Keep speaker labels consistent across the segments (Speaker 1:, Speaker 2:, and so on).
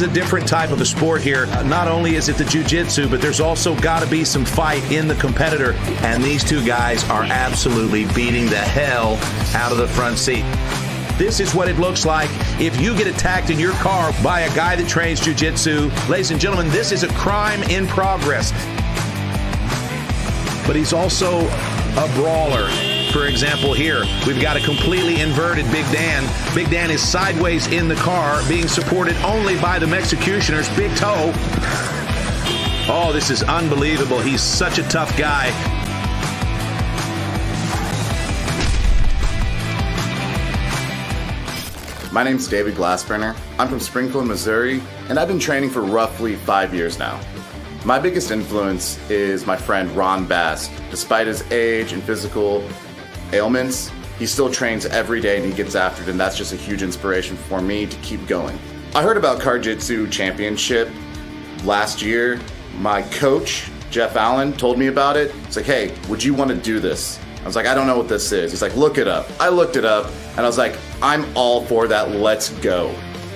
Speaker 1: is a different type of a sport here. Not only is it the jiu-jitsu, but there's also got to be some fight in the competitor. And these two guys are absolutely beating the hell out of the front seat. This is what it looks like if you get attacked in your car by a guy that trains jiu-jitsu. Ladies and gentlemen, this is a crime in progress. But he's also a brawler. For example, here, we've got a completely inverted Big Dan. Big Dan is sideways in the car, being supported only by the Executioner's big toe. Oh, this is unbelievable. He's such a tough guy.
Speaker 2: My name's David Glassburner. I'm from Springfield, Missouri, and I've been training for roughly 5 years now. My biggest influence is my friend Ron Bass. Despite his age and physical ailments, he still trains every day and he gets after it, and that's just a huge inspiration for me to keep going. I heard about CarJitsu Championship last year. My coach, Jeff Allen, told me about it. He's like, hey, would you want to do this? I was like, I don't know what this is. He's like, look it up. I looked it up, and I was like, I'm all for that, let's go.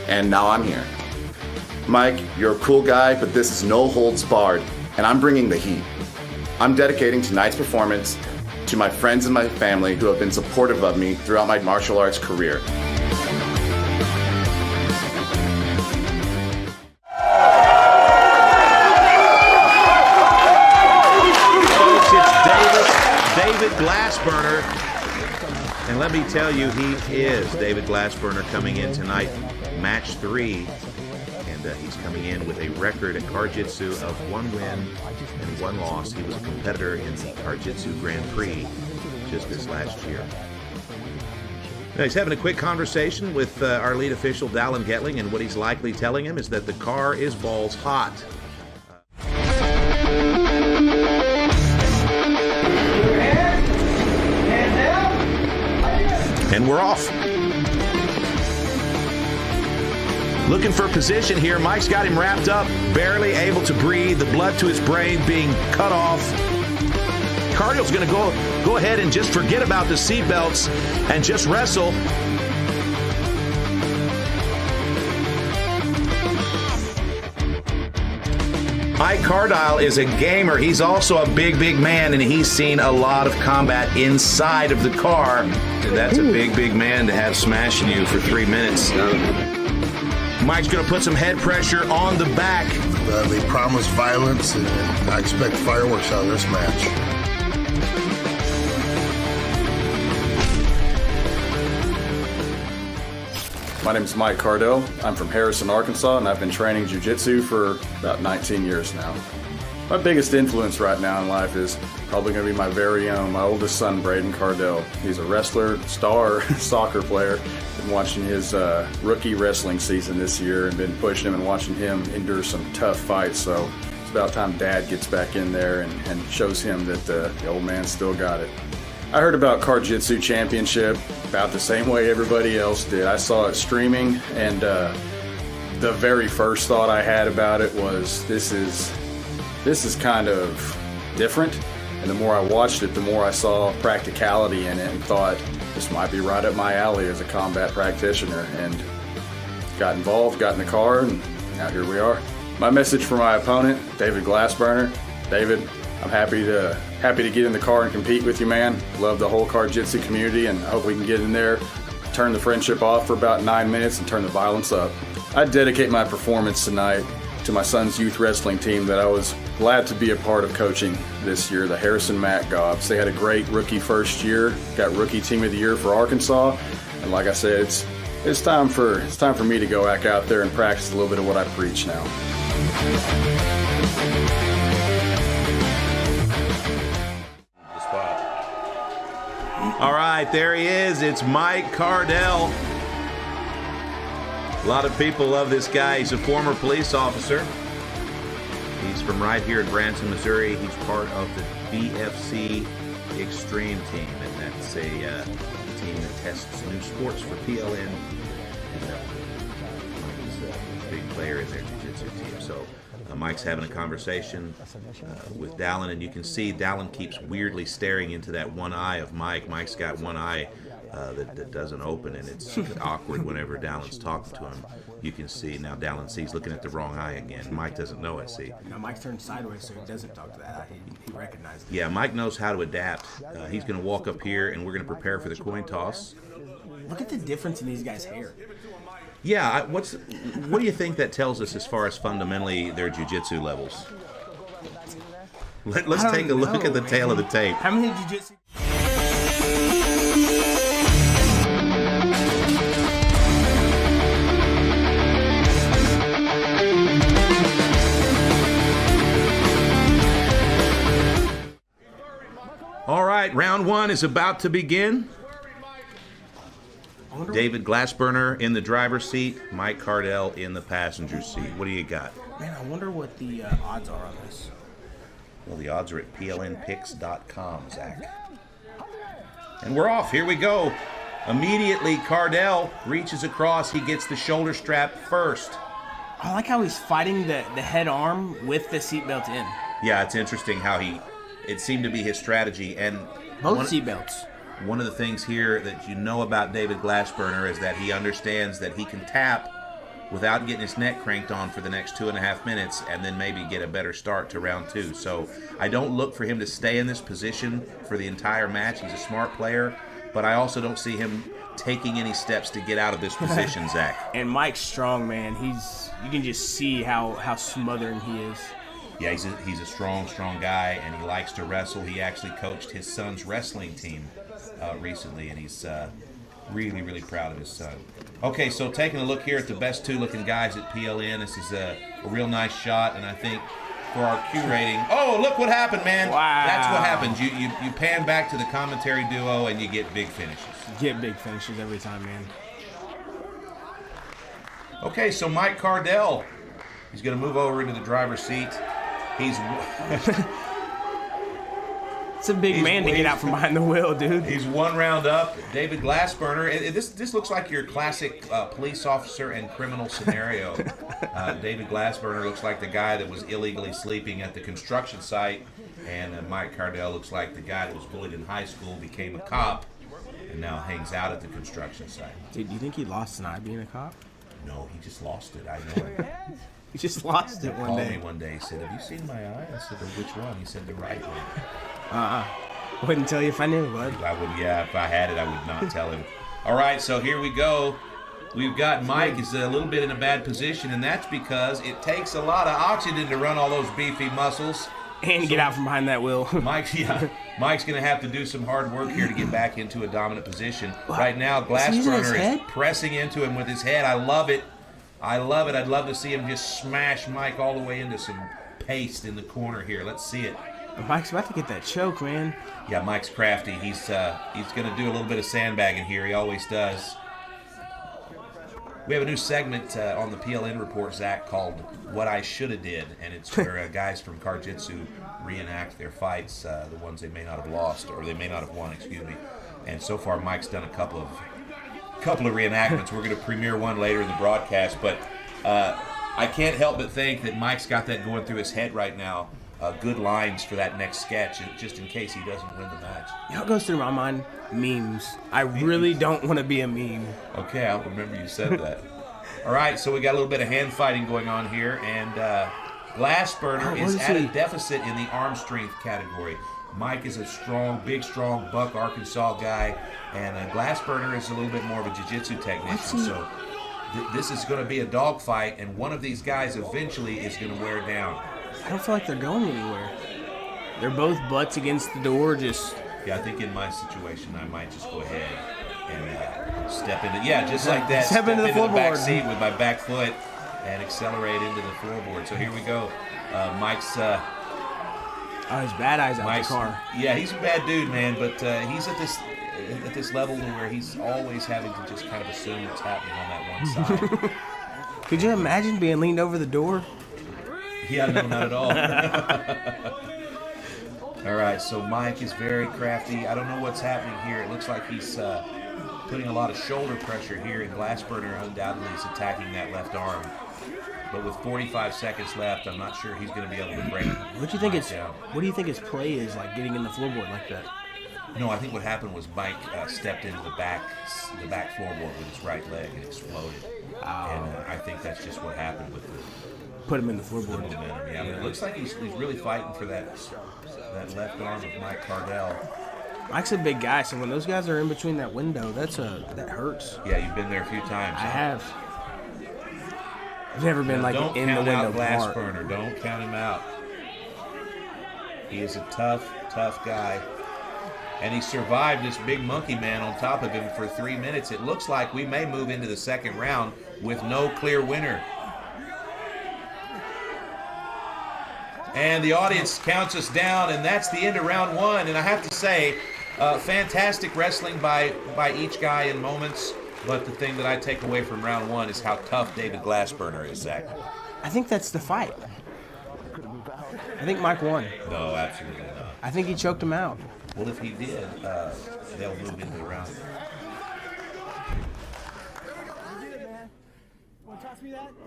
Speaker 2: And now I'm here. Mike, you're a cool guy, but this is no holds barred, and I'm bringing the heat. I'm dedicating tonight's performance to my friends and my family who have been supportive of me throughout my martial arts career.
Speaker 1: David Glassburner, and let me tell you, he is David Glassburner coming in tonight, match 3, and he's coming in with a record at CarJitsu of 1 win and 1 loss. He was a competitor in the CarJitsu Grand Prix just this last year. Now, he's having a quick conversation with our lead official, Dallin Getling, and what he's likely telling him is that the car is balls hot. And we're off. Looking for position here. Mike's got him wrapped up, barely able to breathe, the blood to his brain being cut off. Cardiel's going to go ahead and just forget about the seatbelts and just wrestle. Mike Cardiel is a gamer. He's also a big man, and he's seen a lot of combat inside of the car. And that's a big man to have smashing you for 3 minutes. Mike's going to put some head pressure on the back.
Speaker 3: They promise violence, and I expect fireworks out of this match.
Speaker 4: My name is Mike Cardiel. I'm from Harrison, Arkansas, and I've been training jiu-jitsu for about 19 years now. My biggest influence right now in life is probably going to be my very own, my oldest son, Braden Cardiel. He's a wrestler, star soccer player. Been watching his rookie wrestling season this year and been pushing him and watching him endure some tough fights. So it's about time Dad gets back in there and shows him that the old man still got it. I heard about CarJitsu Championship about the same way everybody else did. I saw it streaming, and the very first thought I had about it was, this is kind of different. And the more I watched it, the more I saw practicality in it and thought, this might be right up my alley as a combat practitioner. And got involved, got in the car, and now here we are. My message for my opponent, David Glassburner. David, I'm happy to get in the car and compete with you, man. Love the whole CarJitsu community, and I hope we can get in there, turn the friendship off for about 9 minutes and turn the violence up. I dedicate my performance tonight to my son's youth wrestling team that I was glad to be a part of coaching this year, the Harrison Mac Gobs. They had a great rookie first year, got rookie team of the year for Arkansas, and like I said, it's time for me to go back out there and practice a little bit of what I preach now.
Speaker 1: All right, there he is. It's Mike Cardiel. A lot of people love this guy. He's a former police officer. He's from right here in Branson, Missouri. He's part of the BFC Extreme team, and that's a team that tests new sports for PLN. And he's a big player in their jiu-jitsu team. So Mike's having a conversation with Dallin, and you can see Dallin keeps weirdly staring into that one eye of Mike. Mike's got one eye that doesn't open, and it's awkward whenever Dallin's talking to him. You can see now Dallin sees looking at the wrong eye again. Mike doesn't know it, see.
Speaker 5: Now Mike's turned sideways, so he doesn't talk to that eye. He recognizes it.
Speaker 1: Yeah, Mike knows how to adapt. He's going to walk up here, and we're going to prepare for the coin toss.
Speaker 5: Look at the difference in these guys' hair.
Speaker 1: Yeah, what do you think that tells us as far as fundamentally their jiu-jitsu levels? Let's take a look at the tail of the tape.
Speaker 5: How many jiu-jitsu?
Speaker 1: All right, round one is about to begin. David Glassburner in the driver's seat, Mike Cardiel in the passenger seat. What do you got?
Speaker 5: Man, I wonder what the odds are on this.
Speaker 1: Well, the odds are at plnpicks.com, Zach. And we're off. Here we go. Immediately, Cardiel reaches across. He gets the shoulder strap first.
Speaker 5: I like how he's fighting the head arm with the seatbelt in.
Speaker 1: Yeah, it's interesting how it seemed to be his strategy. And
Speaker 5: both seatbelts.
Speaker 1: One of the things here that you know about David Glassburner is that he understands that he can tap without getting his neck cranked on for the next 2.5 minutes and then maybe get a better start to round two. So I don't look for him to stay in this position for the entire match. He's a smart player, but I also don't see him taking any steps to get out of this position, Zach.
Speaker 5: And Mike's strong, man. You can just see how smothering he is.
Speaker 1: Yeah, he's a strong guy, and he likes to wrestle. He actually coached his son's wrestling team recently, and he's really, really proud of his son. Okay, so taking a look here at the best two-looking guys at PLN. This is a real nice shot, and I think for our Q rating. Oh, look what happened, man!
Speaker 5: Wow,
Speaker 1: that's what happens. You pan back to the commentary duo, and you get big finishes.
Speaker 5: Get big finishes every time, man.
Speaker 1: Okay, so Mike Cardiel, he's going to move over into the driver's seat. He's
Speaker 5: it's a big man to get out from behind the wheel, dude.
Speaker 1: He's one round up. David Glassburner. This looks like your classic police officer and criminal scenario. David Glassburner looks like the guy that was illegally sleeping at the construction site, and Mike Cardiel looks like the guy that was bullied in high school, became a cop, and now hangs out at the construction site.
Speaker 5: Dude, do you think he lost an eye being a cop?
Speaker 1: No, he just lost it. I know him.
Speaker 5: He just lost it one day.
Speaker 1: He called me one day. He said, "Have you seen my eye?" I said, "Which one?" He said, "The right one."
Speaker 5: Wouldn't tell you if I knew, bud.
Speaker 1: I would, yeah. If I had it, I would not tell him. All right, so here we go. We've got Mike is a little bit in a bad position, and that's because it takes a lot of oxygen to run all those beefy muscles.
Speaker 5: And get out from behind that wheel.
Speaker 1: Mike's going to have to do some hard work here to get back into a dominant position. Right now, Glassburner is pressing into him with his head. I love it. I'd love to see him just smash Mike all the way into some paste in the corner here. Let's see it.
Speaker 5: Mike's about to get that choke, man.
Speaker 1: Yeah, Mike's crafty. He's going to do a little bit of sandbagging here. He always does. We have a new segment on the PLN report, Zach, called What I Shoulda Did, and it's where guys from CarJitsu reenact their fights, the ones they may not have lost, or they may not have won, excuse me. And so far, Mike's done a couple of reenactments. We're going to premiere one later in the broadcast, but I can't help but think that Mike's got that going through his head right now. Good lines for that next sketch, just in case he doesn't win the match.
Speaker 5: You know what goes through my mind? Memes. I really don't want to be a meme.
Speaker 1: Okay, I'll remember you said that. All right, so we got a little bit of hand fighting going on here, and Glassburner is at a deficit in the arm strength category. Mike is a big, strong Buck, Arkansas guy, and Glassburner is a little bit more of a jiu-jitsu technician. So this is going to be a dogfight, and one of these guys eventually is going to wear down.
Speaker 5: I don't feel like they're going anywhere. They're both butts against the door, just...
Speaker 1: Yeah, I think in my situation, I might just go ahead and step into... Yeah, just like that.
Speaker 5: Step into the
Speaker 1: back seat with my back foot and accelerate into the floorboard. So here we go. Mike's...
Speaker 5: Oh, he's bad eyes out the car.
Speaker 1: Yeah, he's a bad dude, man, but he's at this level where he's always having to just kind of assume what's happening on that one side.
Speaker 5: Could you imagine being leaned over the door?
Speaker 1: Yeah, no, not at all. All right, so Mike is very crafty. I don't know what's happening here. It looks like he's putting a lot of shoulder pressure here, and Glassburner undoubtedly is attacking that left arm. But with 45 seconds left, I'm not sure he's going to be able to break it.
Speaker 5: What do you think his play is like, getting in the floorboard like that?
Speaker 1: No, I think what happened was Mike stepped into the back floorboard with his right leg and exploded. And I think that's just what happened with the
Speaker 5: Put him in the floorboard.
Speaker 1: momentum. Yeah, but it looks like he's really fighting for that left arm of Mike Cardiel.
Speaker 5: Mike's a big guy, so when those guys are in between that window, that hurts.
Speaker 1: Yeah, you've been there a few times.
Speaker 5: I have. I've never been like
Speaker 1: Don't
Speaker 5: in the
Speaker 1: count
Speaker 5: window
Speaker 1: out
Speaker 5: part.
Speaker 1: Glassburner. Don't count him out. He is a tough guy. And he survived this big monkey man on top of him for 3 minutes. It looks like we may move into the second round with no clear winner. And the audience counts us down, and that's the end of round 1. And I have to say, fantastic wrestling by each guy in moments. But the thing that I take away from round 1 is how tough David Glassburner is, Zach.
Speaker 5: I think that's the fight. I think Mike won.
Speaker 1: No, absolutely not.
Speaker 5: I think he choked him out.
Speaker 1: Well, if he did, they'll move into the round.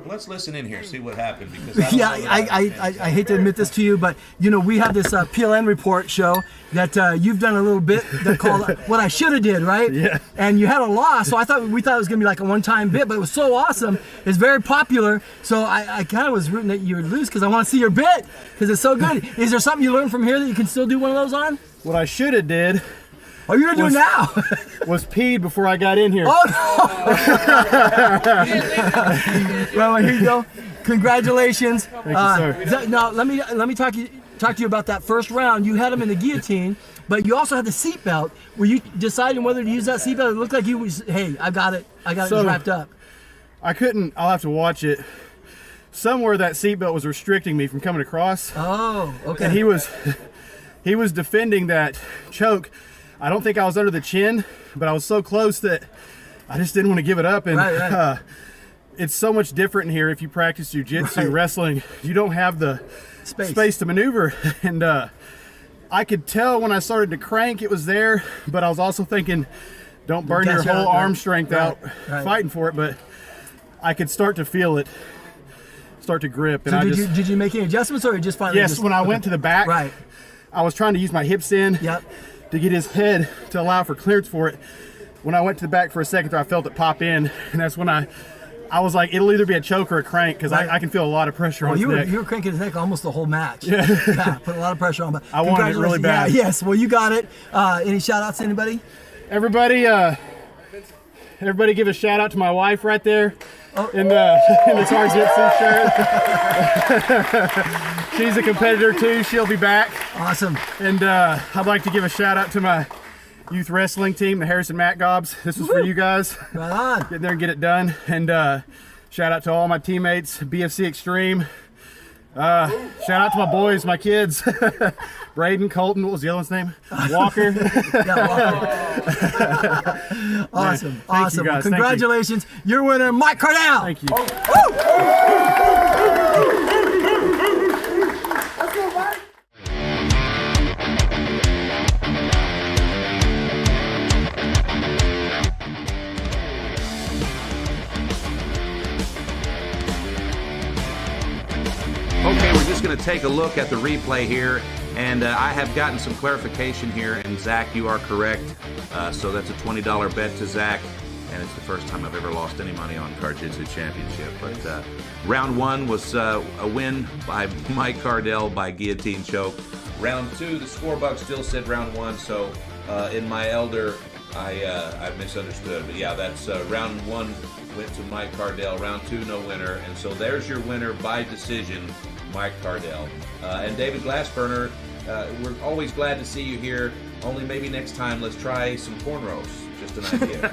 Speaker 1: Let's listen in here, see what happened. Because
Speaker 6: I hate to admit this to you, but we have this PLN report show that you've done a little bit that called what I should have did, right?
Speaker 7: Yeah.
Speaker 6: And you had a loss, so we thought it was gonna be like a one-time bit, but it was so awesome. It's very popular, so I kind of was rooting that you would lose because I want to see your bit because it's so good. Is there something you learned from here that you can still do one of those on?
Speaker 7: What I should have did
Speaker 6: Oh, you're gonna do it now?
Speaker 7: was peed before I got in here.
Speaker 6: Oh no! Well, here you go. Congratulations.
Speaker 7: Thank you, sir.
Speaker 6: Now let me talk to you about that first round. You had him in the guillotine, but you also had the seatbelt. Were you deciding whether to use that seatbelt? It looked like you was, hey, I got it wrapped up.
Speaker 7: I couldn't. I'll have to watch it. Somewhere that seatbelt was restricting me from coming across.
Speaker 6: Oh, okay.
Speaker 7: And he was defending that choke. I don't think I was under the chin, but I was so close that I just didn't want to give it up. And
Speaker 6: right.
Speaker 7: It's so much different in here if you practice jiu-jitsu, wrestling. You don't have the space to maneuver. And I could tell when I started to crank it was there, but I was also thinking, don't burn your whole arm strength out fighting for it. But I could start to feel it, start to grip. And
Speaker 6: So did you make any adjustments, or you just finally?
Speaker 7: Yes, when I went to the back, I was trying to use my hips in.
Speaker 6: Yep.
Speaker 7: To get his head to allow for clearance for it. When I went to the back for a second there, I felt it pop in, and that's when I was like, it'll either be a choke or a crank, because I can feel a lot of pressure on his neck.
Speaker 6: You were cranking his neck almost the whole match.
Speaker 7: Yeah.
Speaker 6: Put a lot of pressure on. But
Speaker 7: I wanted it really bad.
Speaker 6: Yeah, yes, well, you got it. Any shout-outs to anybody?
Speaker 7: Everybody give a shout-out to my wife right there in the CarJitsu shirt. She's a competitor too. She'll be back.
Speaker 6: Awesome.
Speaker 7: And I'd like to give a shout out to my youth wrestling team, the Harrison Matt Gobs. This was for you guys.
Speaker 6: Right on.
Speaker 7: Get there and get it done. And shout out to all my teammates, BFC Extreme. Shout out to my boys, my kids. Braden, Colton, what was the other one's name? Walker.
Speaker 6: Awesome.
Speaker 7: Thank
Speaker 6: Awesome.
Speaker 7: you guys.
Speaker 6: Well, congratulations. Your winner, Mike Cardiel.
Speaker 7: Thank you.
Speaker 1: Okay, we're just going to take a look at the replay here, and I have gotten some clarification here, and Zach, you are correct. So that's a $20 bet to Zach, and it's the first time I've ever lost any money on CarJitsu Championship. But round 1 was a win by Mike Cardiel by guillotine choke. Round 2, the scorebook still said round 1, so in my elder, I misunderstood. But yeah, that's round 1 went to Mike Cardiel. Round 2, no winner. And so there's your winner by decision, Mike Cardiel. And David Glassburner, we're always glad to see you here. Only maybe next time, let's try some cornrows. Just an idea.